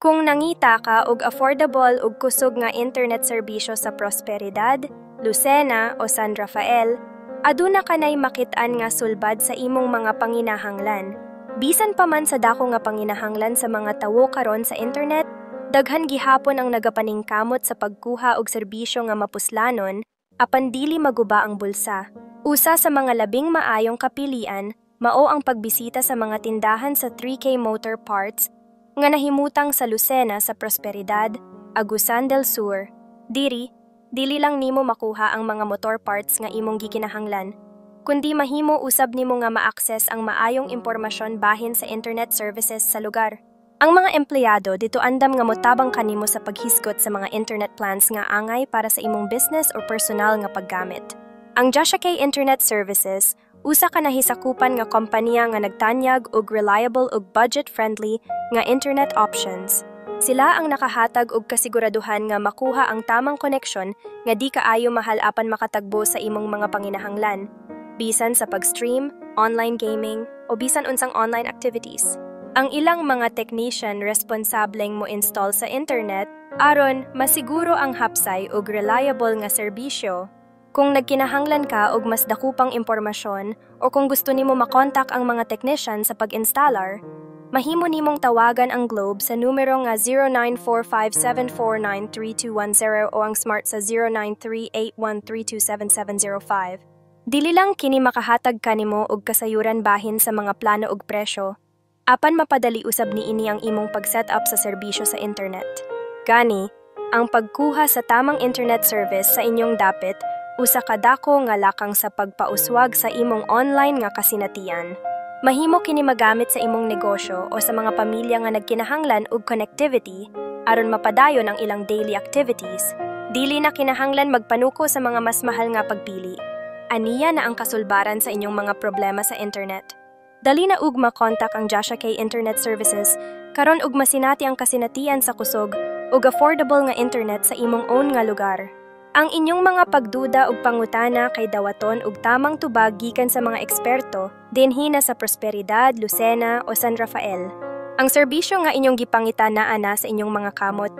Kung nangita ka og affordable ug kusog nga internet serbisyo sa Prosperidad, Lucena o San Rafael, aduna kanay makit-an nga sulbad sa imong mga panginahanglan. Bisan pa man sa dako nga panginahanglan sa mga tawo karon sa internet, daghan gihapon ang nagapaningkamot sa pagkuha og serbisyo nga mapuslanon, apan dili maguba ang bulsa. Usa sa mga labing maayong kapilian, mao ang pagbisita sa mga tindahan sa 3K Motor Parts nga nahimutang sa Lucena sa Prosperidad, Agusan del Sur. Dili lang nimo makuha ang mga motor parts nga imong gikinahanglan, kundi mahimo usab nimo nga ma-access ang maayong impormasyon bahin sa internet services sa lugar. Ang mga empleyado dito andam nga motabang kanimo sa paghisgot sa mga internet plans nga angay para sa imong business o personal nga paggamit. Ang Joshua K Internet Services usa ka nahisakupan nga kompanya nga nagtanyag og reliable ug budget-friendly nga internet options. Sila ang nakahatag og kasiguraduhan nga makuha ang tamang koneksyon nga di kaayo mahal apan makatagbo sa imong mga panginahanglan, bisan sa pag-stream, online gaming, o bisan unsang online activities. Ang ilang mga technician responsableng mo install sa internet aron masiguro ang hapsay ug reliable nga serbisyo. Kung nagkinahanglan ka og mas dakupang impormasyon o kung gusto nimo makontak ang mga technician sa pag-installer, mahimo nimong tawagan ang Globe sa numero nga 0945-749-3210 o ang Smart sa 0938-132-7705. Dili lang kini makahatag kanimo og kasayuran bahin sa mga plano ug presyo, apan mapadali usab niini ang imong pag-set up sa serbisyo sa internet. Gani, ang pagkuha sa tamang internet service sa inyong dapit usa ka dako nga lakang sa pagpauswag sa imong online nga kasinatian. Mahimo kini magamit sa imong negosyo o sa mga pamilya nga nagkinahanglan og connectivity aron mapadayon ang ilang daily activities. Dili na kinahanglan magpanuko sa mga mas mahal nga pagpili. Aniya na ang kasulbaran sa inyong mga problema sa internet. Dali na ug makontak ang Joshua K Internet Services karon ug masinati ang kasinatian sa kusog ug affordable nga internet sa imong own nga lugar. Ang inyong mga pagduda ug pangutana kay dawaton ug tamang tubag gikan sa mga eksperto dinhi na sa Prosperidad, Lucena o San Rafael. Ang serbisyo nga inyong gipangitanaan na sa inyong mga kamot